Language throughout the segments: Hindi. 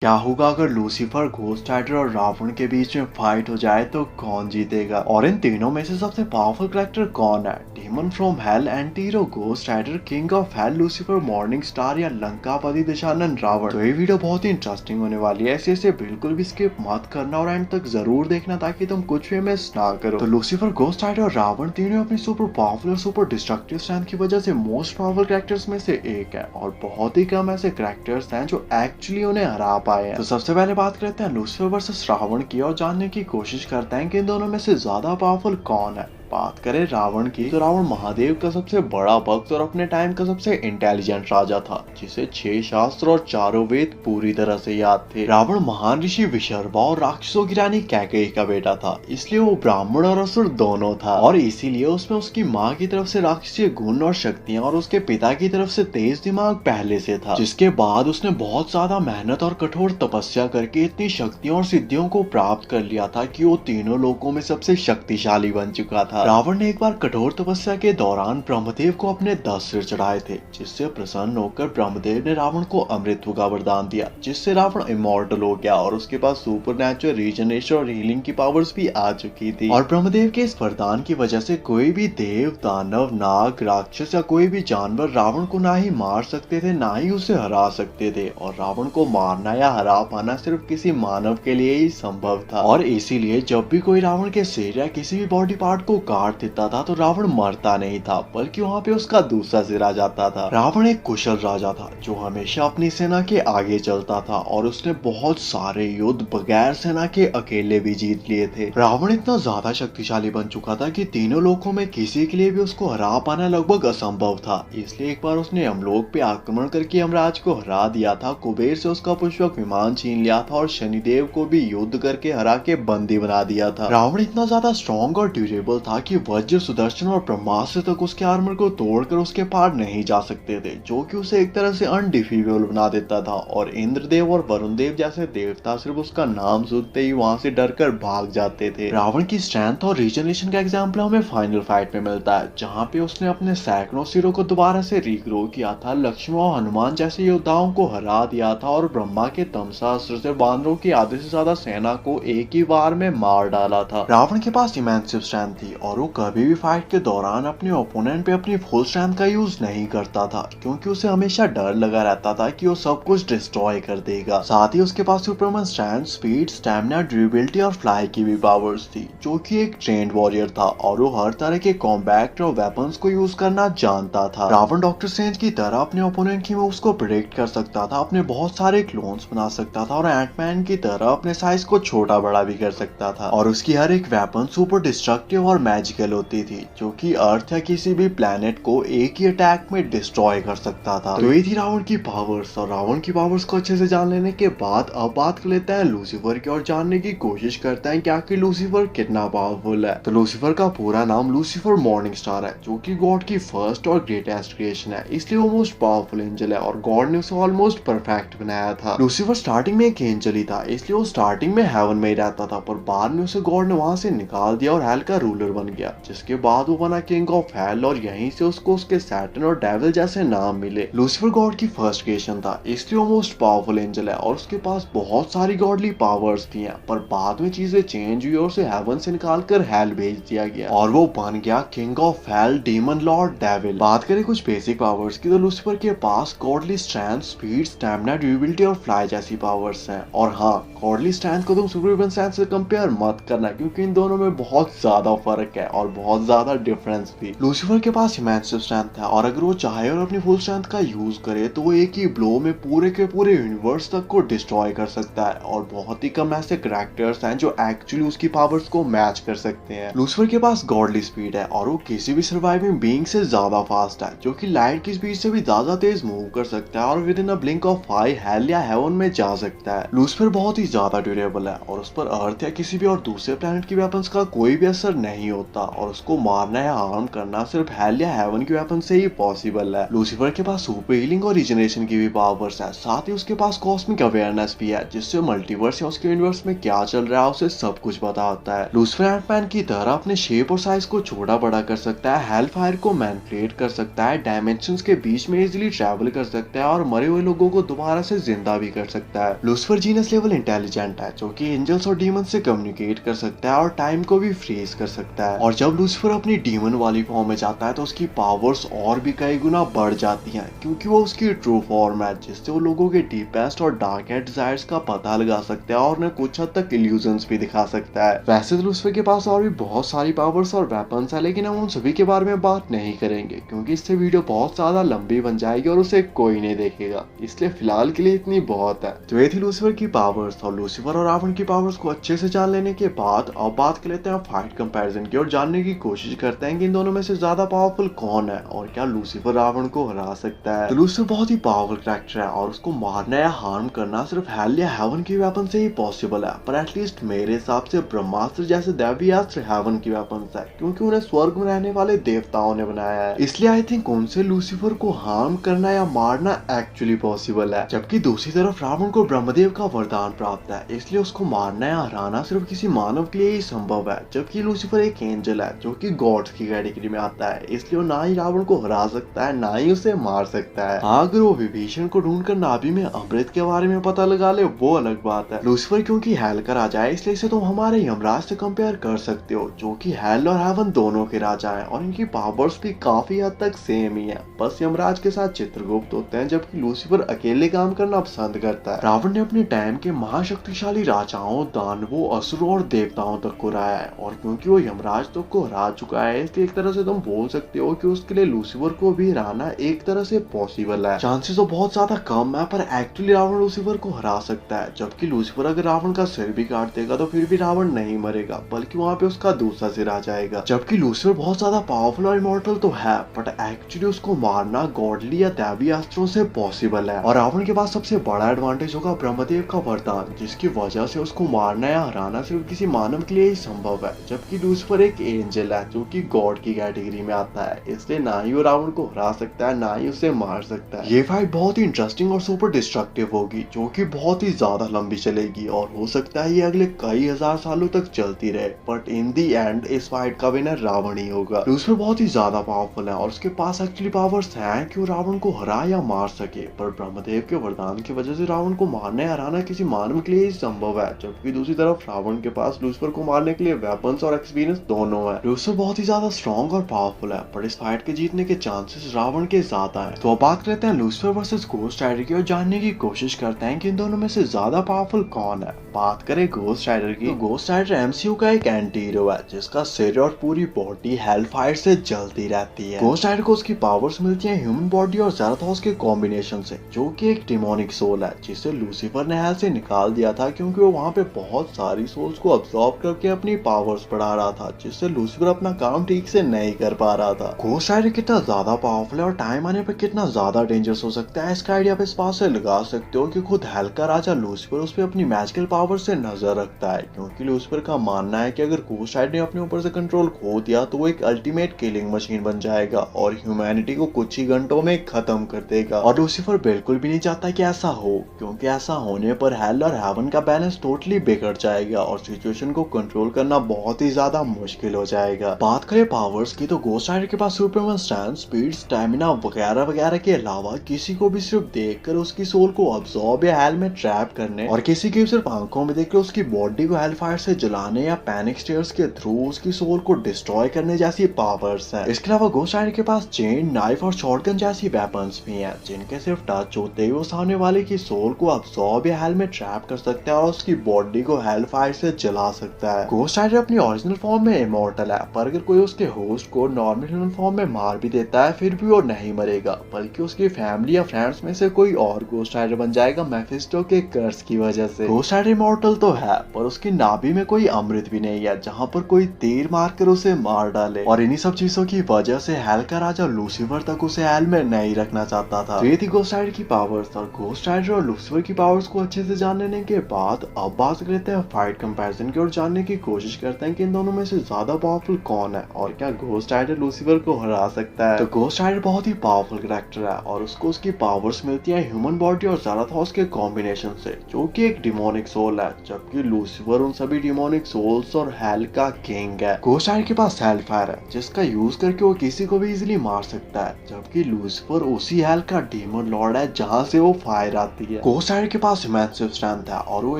क्या होगा अगर लूसीफर, घोस्ट राइडर और रावण के बीच में फाइट हो जाए तो कौन जीतेगा? और इन तीनों में से सबसे पावरफुल कैरेक्टर कौन है? Demon from hell, anti hero ghost rider, king of hell Lucifer, morning star या लंकापति दशानन रावण? तो ये वीडियो बहुत ही इंटरेस्टिंग होने वाली है, ऐसे बिल्कुल भी स्किप मत करना और एंड तक जरूर देखना ताकि तुम कुछ भी मिस ना करो। तो लूसीफर, घोस्ट राइडर और रावण तीनों अपनी सुपर पावरफुल और सुपर डिस्ट्रक्टिव स्ट्रेंथ की वजह से मोस्ट पावरफुल कैरेक्टर्स में से एक है और बहुत ही कम ऐसे कैरेक्टर्स हैं जो एक्चुअली उन्हें हरा पाए हैं। तो सबसे पहले बात करते हैं लूसीफर वर्सेस रावण की और जानने की कोशिश करते हैं कि इन दोनों में से ज्यादा पावरफुल कौन है। बात करें रावण की तो रावण महादेव का सबसे बड़ा भक्त और अपने टाइम का सबसे इंटेलिजेंट राजा था जिसे 6 शास्त्र और चारों वेद पूरी तरह से याद थे। रावण महान ऋषि विशर्वा और राक्षसों की रानी कैकेयी का बेटा था, इसलिए वो ब्राह्मण और असुर दोनों था और इसीलिए उसमें उसकी माँ की तरफ से राक्षसीय गुण और शक्तियाँ और उसके पिता की तरफ से तेज दिमाग पहले से था, जिसके बाद उसने बहुत ज्यादा मेहनत और कठोर तपस्या करके इतनी शक्तियों और सिद्धियों को प्राप्त कर लिया था कि वो तीनों लोकों में सबसे शक्तिशाली बन चुका था। रावण ने एक बार कठोर तपस्या के दौरान ब्रह्मदेव को अपने 10 सिर चढ़ाए थे, जिससे प्रसन्न होकर ब्रह्मदेव ने रावण को अमृतत्व का वरदान दिया, जिससे रावण इमॉर्टल हो गया और उसके पास सुपरनैचुरल रीजनरेशन और हीलिंग की पावर्स भी आ चुकी थी। और ब्रह्मदेव के इस वरदान की वजह से कोई भी देव, दानव, नाग, राक्षस या कोई भी जानवर रावण को ना ही मार सकते थे ना ही उसे हरा सकते थे, और रावण को मारना या हरा पाना सिर्फ किसी मानव के लिए ही संभव था। और इसीलिए जब भी कोई रावण के सिर या किसी भी बॉडी पार्ट को काट देता था तो रावण मरता नहीं था, बल्कि वहाँ पे उसका दूसरा सिर आ जाता था। रावण एक कुशल राजा था जो हमेशा अपनी सेना के आगे चलता था और उसने बहुत सारे युद्ध बगैर सेना के अकेले भी जीत लिए थे। रावण इतना ज्यादा शक्तिशाली बन चुका था कि तीनों लोकों में किसी के लिए भी उसको हरा पाना लगभग असंभव था, इसलिए एक बार उसने यमलोक पे आक्रमण करके यमराज को हरा दिया था, कुबेर से उसका पुष्पक विमान छीन लिया था और शनिदेव को भी युद्ध करके हरा के बंदी बना दिया था। रावण इतना ज्यादा स्ट्रॉन्ग और ड्यूरेबल था कि वज्र, सुदर्शन और ब्रह्मास्त्र तक उसके आर्मर को तोड़कर उसके पार नहीं जा सकते थे, जो कि उसे एक तरह से अनडिफीटेबल बना देता था। और इंद्रदेव और वरुण देव जैसे देवता सिर्फ उसका नाम सुनते ही वहां से डरकर भाग जाते थे। रावण की स्ट्रेंथ और रीजनरेशन का एग्जाम्पल हमें फाइनल फाइट में मिलता है, जहाँ पे उसने अपने सैकड़ों सिरों को दोबारा से रीग्रो किया था, लक्ष्मण और हनुमान जैसे योद्धाओं को हरा दिया था और ब्रह्मा के तमसा अस्त्र से बानरों की आधे से ज्यादा सेना को एक ही बार में मार डाला था। रावण के पास इमेंसिव स्ट्रेंथ थी और वो कभी भी फाइट के दौरान अपने ओपोनेंट पे अपनी फुल स्ट्रेंथ का यूज नहीं करता था, क्योंकि उसे हमेशा डर लगा रहता था कि वो सब कुछ डिस्ट्रॉय कर देगा। साथ ही उसके पास Superman strength, speed, stamina, durability और फ्लाई की भी पावर्स थी, जो कि एक ट्रेंड वॉरियर था और वो हर तरह के कॉम्बैट और वेपन्स को यूज करना जानता था। रावण डॉक्टर स्ट्रेंज की तरह अपने ओपोनेंट की मूव्स को प्रेडिक्ट कर सकता था, अपने बहुत सारे क्लोन्स बना सकता था और एंटमैन की तरह अपने साइज को छोटा बड़ा भी कर सकता था। और उसकी हर एक वेपन सुपर डिस्ट्रक्टिव और मैजिकल होती थी, जो कि अर्थ या किसी भी प्लेनेट को एक ही अटैक में डिस्ट्रॉय कर सकता था। तो ये थी रावण की पावर्स, और रावण की पावर्स को अच्छे से जान लेने के बाद अब बात कर लेते हैं लूसीफर की और जानने की कोशिश करते हैं कि आखिर लूसीफर कितना पावरफुल है। तो लूसीफर का पूरा नाम लूसीफर मॉर्निंग स्टार है, जो कि गॉड की फर्स्ट और ग्रेटेस्ट क्रिएशन है, इसलिए वो मोस्ट पावरफुल एंजल है और गॉड ने उसे ऑलमोस्ट परफेक्ट बनाया था। लूसीफर स्टार्टिंग में एक एंजल ही था, इसलिए वो स्टार्टिंग में हेवन में ही रहता था, पर बाद में उसे गॉड ने वहां से निकाल दिया और हेल का रूलर बन गया, जिसके बाद वो बना किंग ऑफ हेल और यहीं से उसको उसके सैटर्न और डेविल जैसे नाम मिले। लूसीफर गॉड की फर्स्ट क्रिएशन था, इसलिए वो मोस्ट पावरफुल एंजल है और उसके पास बहुत सारी गॉडली पावर्स थी, पर बाद में चीजें चेंज हुई और उसे हेवन से निकालकर हेल भेज दिया गया और वो बन गया king of hell, demon lord, devil. बात करें कुछ बेसिक पावर्स की तो लूसीफर के पास godly strength, speed, stamina, durability और फ्लाई जैसी पावर्स हैं। और हाँ, गॉडली स्ट्रेंथ को तुम सुपरह्यूमन स्ट्रेंथ से कंपेयर मत करना, क्योंकि इन दोनों में बहुत ज्यादा फर्क है और बहुत ज्यादा डिफरेंस भी। लूसीफर के पास इमेंसिव स्ट्रेंथ है और अगर वो चाहे और अपनी फुल स्ट्रेंथ का यूज करे तो वो एक ही ब्लो में पूरे के पूरे यूनिवर्स तक को डिस्ट्रॉय कर सकता है, और बहुत ही कम ऐसे कैरेक्टर्स हैं जो एक्चुअली उसकी पावर्स को मैच कर सकते हैं। लूसीफर के पास गॉडली स्पीड है और वो किसी भी सर्वाइविंग बीइंग से ज्यादा फास्ट है, जो कि लाइट की स्पीड से भी ज्यादा तेज मूव कर सकता है और with in a blink of I hello या हेवन में जा सकता है। लूसीफर बहुत ही ज्यादा ड्यूरेबल है और उस पर अर्थ या किसी भी और दूसरे प्लेनेट की वेपन्स का कोई भी असर नहीं होता और उसको मारना या हार्म करना सिर्फ हेल या हेवन की वेपन से ही पॉसिबल है। लूसीफर के पास सुपर हीलिंग और रीजनरेशन की भी पावर्स है, साथ ही उसके पास कॉस्मिक अवेयरनेस भी है, जिससे मल्टीवर्स या उसके यूनिवर्स में क्या चल रहा है उसे सब कुछ पता होता है। लूसीफर एंटमैन की तरह अपने शेप और साइज को छोटा बड़ा कर सकता है, हेल फायर को मैनिपुलेट कर सकता है, डायमेंशंस के बीच में इजीली ट्रैवल कर सकता है और मरे हुए लोगों को दोबारा से जिंदा भी कर सकता है। लूसीफर जीनस लेवल इंटेलिजेंट है, जो कि एंजल्स और डीमन से कम्युनिकेट कर सकता है और टाइम को भी फ्रीज कर सकता है। और जब लूसीफर अपनी डीमन वाली फॉर्म में जाता है तो उसकी पावर्स और भी कई गुना बढ़ जाती हैं, क्योंकि वो उसकी ट्रू फॉर्म है, जिससे वो लोगों के डीपेस्ट और डार्केस्ट डिजायर्स का पता लगा सकता है और उन्हें कुछ हद तक इल्यूजन्स भी दिखा सकता है। वैसे तो लूसीफर के पास और भी बहुत सारी पावर्स और वेपन्स है, लेकिन हम उन सभी के बारे में बात नहीं करेंगे, क्योंकि इससे वीडियो बहुत ज्यादा लंबी बन जाएगी और उसे कोई नहीं देखेगा, इसलिए फिलहाल के लिए इतनी बहुत है। तो ये थी लूसीफर की पावर्स, और लूसीफर और रावण की पावर्स को अच्छे से जान लेने के बाद अब बात कर लेते हैं फाइट कंपैरिजन की और जानने की कोशिश करते हैं कि इन दोनों में से ज्यादा पावरफुल कौन है और क्या लूसीफर रावण को हरा सकता है। तो लूसीफर बहुत ही पावरफुल कैरेक्टर है और उसको मारना या हार्म करना सिर्फ हेल या हेवन की वेपन से ही पॉसिबल है, पर एटलीस्ट मेरे हिसाब से ब्रह्मास्त्र जैसे दैवी अस्त्र हेवन की वेपन है, क्योंकि उन्हें स्वर्ग में रहने वाले देवताओं ने बनाया है। इसलिए आई थिंक उनसे लूसीफर को हार्म करना या मारना एक्चुअली पॉसिबल है। जबकि दूसरी तरफ रावण को ब्रह्मदेव का वरदान प्राप्त है, इसलिए उसको मारना या हराना सिर्फ किसी मानव के लिए ही संभव है। जबकि लूसीफर एक एंजल है जो कि गॉड्स की कैटेगरी में आता है, इसलिए वो ना ही रावण को हरा सकता है ना ही उसे मार सकता है। हाँ, अगर वो विभीषण को ढूंढकर नाभि में अमृत के बारे में पता लगा ले वो अलग बात है। लूसीफर क्योंकि हेल का राजा है, इसलिए इसे तुम हमारे यमराज से कंपेयर कर सकते हो, जो कि हेल और हेवन दोनों के राजा हैं और इनकी पावर्स भी काफी हद तक सेम ही है। बस यमराज के साथ चित्रगुप्त होते हैं, जबकि लूसीफर अकेले काम करना पसंद करता है। रावण ने अपने टाइम के महाशक्तिशाली राजाओं, दानवों, असुरों और देवताओं तक को हराया है, और क्योंकि वो यमराज तक को हरा चुका है, इसलिए एक तरह से तुम बोल सकते हो कि उसके लिए लूसीफर को भी हराना एक तरह से पॉसिबल है। चांसेस तो बहुत ज्यादा कम है, पर एक्चुअली रावण लूसीफर को हरा सकता है। जबकि लूसीफर अगर रावण का सिर भी काट देगा तो फिर भी रावण नहीं मरेगा, बल्कि वहाँ पे उसका दूसरा सिर आ जाएगा। जबकि लूसीफर बहुत ज्यादा पावरफुल और इमॉर्टल तो है, बट एक्चुअली उसको मारना गॉडली या दैवी अस्त्रों से पॉसिबल है। और रावण के पास सबसे बड़ा एडवांटेज होगा ब्रह्मदेव का वरदान, जिसकी वजह से उसको मारना या हराना सिर्फ किसी मानव के लिए ही संभव है। जबकि लूसीफर एक एंजल है जो कि गॉड की कैटेगरी में आता है, इसलिए ना ही वो रावण को हरा सकता है ना ही उसे मार सकता है। ये फाइट बहुत ही इंटरेस्टिंग और सुपर डिस्ट्रक्टिव होगी, जो कि बहुत ही ज्यादा लंबी चलेगी और हो सकता है ये अगले कई हजार सालों तक चलती रहे, बट इन दी एंड इस फाइट का विनर रावण ही होगा। लूसीफर बहुत ही ज्यादा पावरफुल है और उसके पास एक्चुअली पावर्स हैं कि वो रावण को हरा या मार सके, पर ब्रह्मदेव के वरदान की वजह से रावण को मारना या हराना किसी मानव के लिए ही संभव है। जबकि दूसरी तरफ रावण के पास लूसीफर को मारने के लिए वेपन्स और एक्सपीरियंस दोनों है। लूसीफर बहुत ही ज्यादा स्ट्रॉन्ग और पावरफुल है, पर इस फाइट के जीतने के चांसेस रावण के ज्यादा है। तो अब बात करते हैं लूसीफर वर्सेस घोस्ट राइडर की और जानने की कोशिश करते हैं कि इन दोनों में से ज्यादा पावरफुल कौन है। बात करें घोस्ट राइडर की, तो घोस्ट राइडर एमसीयू का एक एंटी हीरो है, जिसका सिर और पूरी बॉडी हेल फायर से जलती रहती है। घोस्ट राइडर को उसकी पावर्स मिलती है ह्यूमन बॉडी और ज़राथोस के कॉम्बिनेशन से, जो कि एक डिमोनिक सोल है, जिसे लूसीफर ने हेल से निकाल दिया था, क्योंकि वो वहाँ पे बहुत सारी सोल्स को अब्सॉर्ब करके अपनी पावर्स बढ़ा रहा था, जिससे लूसीफर अपना काम ठीक से नहीं कर पा रहा था। घोस्ट राइडर कितना ज्यादा पावरफुल है और टाइम आने पर कितना ज्यादा डेंजरस हो सकता है, इसका आइडिया आप इस बात से लगा सकते हो कि खुद हेल का राजा लूसीफर उस पर अपनी मैजिकल पावर से नजर रखता है, क्योंकि लूसीफर का मानना है कि अगर घोस्ट राइडर ने अपने ऊपर से कंट्रोल खो दिया तो वो एक अल्टीमेट किलिंग मशीन बन जाएगा और ह्यूमैनिटी को कुछ ही घंटों में खत्म कर देगा। और लूसीफर बिल्कुल भी नहीं चाहता कि ऐसा हो, क्योंकि ऐसा होने पर हेल और हेवन का बैलेंस टोटली बिगड़ जाएगा और सिचुएशन को कंट्रोल करना बहुत ही ज्यादा मुश्किल हो जाएगा। बात करें पावर्स की, तो घोस्ट राइडर के पास सुपरमैन स्ट्रेंथ, स्पीड, स्टैमिना वगैरह वगैरह के अलावा किसी को भी सिर्फ देखकर उसकी सोल को अब्सॉर्ब या हेल में ट्रैप करने और किसी की सिर्फ आंखों में देखकर उसकी बॉडी को हेल फायर से जलाने या पैनिक स्टेयर्स के थ्रू उसकी सोल को डिस्ट्रॉय करने जैसी पावर्स हैं। इसके अलावा घोस्ट राइडर के पास चेन, नाइफ और शॉटगन जैसी वेपन्स भी हैं, जिनके सिर्फ टच होते ही वो सामने वाले की सोल को अब्सॉर्ब या हेल में ट्रैप कर सकता है और उसकी बॉडी को हेल फायर से जला सकता है। घोस्ट राइडर अपनी ओरिजिनल फॉर्म में इमॉर्टल है, पर अगर कोई उसके होस्ट को नॉर्मल ह्यूमन फॉर्म में मार भी देता है फिर भी वो नहीं मरेगा, बल्कि उसकी फैमिली या फ्रेंड्स में से कोई और घोस्ट राइडर बन जाएगा मेफिस्टो के कर्स की वजह से। घोस्ट राइडर इमॉर्टल तो है, पर उसकी नाभि में कोई अमृत भी नहीं है जहाँ पर कोई तीर मारकर उसे मार डाले, और इन्हीं सब चीजों की वजह से हेल का राजा लूसीफर तक उसे हेल में नहीं रखना चाहता था। ये थी घोस्ट राइडर की पावर्स, और घोस्ट राइडर और लूसीफर की पावर्स को अच्छे से जान लेने के बाद अब बात करते हैं फाइट कंपैरिजन की और जानने की कोशिश करते हैं कि इन दोनों में से ज्यादा पावरफुल कौन है और क्या घोस्ट राइडर लूसीफर को हरा सकता है? तो घोस्ट राइडर बहुत ही पावरफुल कैरेक्टर है और उसको उसकी पावर्स मिलती है ह्यूमन बॉडी और ज़राथोस के कॉम्बिनेशन से, जो कि एक डिमोनिक सोल है, जबकि लूसीफर उन सभी डिमोनिक सोल्स और हेल का किंग है। घोस्ट राइडर के पास हेल फायर है जिसका यूज करके वो किसी को भी इजीली मार सकता है, जबकि लूसीफर उसी हेल का डीमन लॉर्ड है जहाँ से वो फायर आती है। घोस्ट राइडर के पास इमेंसिव स्ट्रेंथ है और वो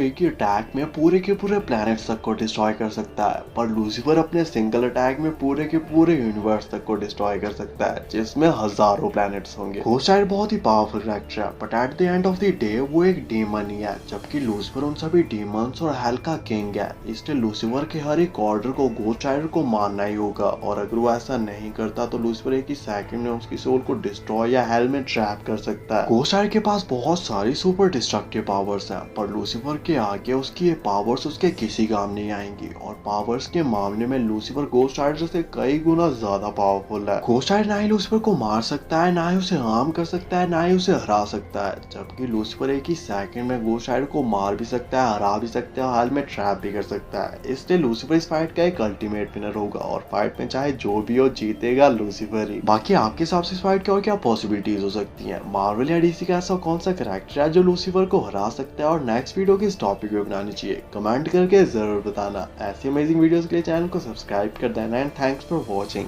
एक ही अटैक में पूरे के पूरे प्लैनेट्स तक को डिस्ट्रॉय कर सकता है, पर लूसीफर अपने सिंगल अटैक में पूरे के पूरे यूनिवर्स तक को डिस्ट्रॉय कर सकता है, जिसमें हजारों प्लैनेट्स होंगे। घोस्ट राइडर बहुत ही पावरफुल कैरेक्टर है, but at the end of the day वो एक डीमन ही है, जबकि लूसीफर उन सभी डीमंस और हेल का किंग है। इसलिए लूसीफर के हर एक ऑर्डर को घोस्ट राइडर को मानना ही होगा, और अगर वो ऐसा नहीं करता तो लूसीफर एक ही सेकंड में उसकी सोल को डिस्ट्रॉय या हेल में ट्रैप कर सकता है। घोस्ट राइडर के पास बहुत सारी सुपर डिस्ट्रक्टिव पावर्स हैं, पर लूसीफर के आगे उसकी ये पावर्स उसके किसी काम नहीं आएंगी, और पावर्स के मामले में लूसीफर घोस्ट राइडर से कई गुना ज्यादा पावरफुल है। घोस्ट राइडर ना ही लूसीफर को मार सकता है, ना ही उसे हार्म कर सकता है, ना ही उसे हरा सकता है, जबकि लूसीफर एक ही सेकंड में घोस्ट राइडर को मार भी सकता है, हरा भी सकता है, हाल में ट्रैप भी कर सकता है। इसलिए लूसीफर इस फाइट का एक अल्टीमेट विनर होगा, और फाइट में चाहे जो भी हो जीतेगा लूसीफर ही। बाकी आपके हिसाब से इस फाइट की और क्या पॉसिबिलिटीज हो सकती है? मार्वल या डीसी का ऐसा कौन सा कैरेक्टर है जो लूसीफर को हरा सकता है, और नेक्स्ट वीडियो किस टॉपिक पे बनानी चाहिए? कमेंट करके जरूर बताना। ऐसी अमेजिंग वीडियोस के लिए चैनल को सब्सक्राइब कर देना, एंड थैंक्स फॉर वॉचिंग।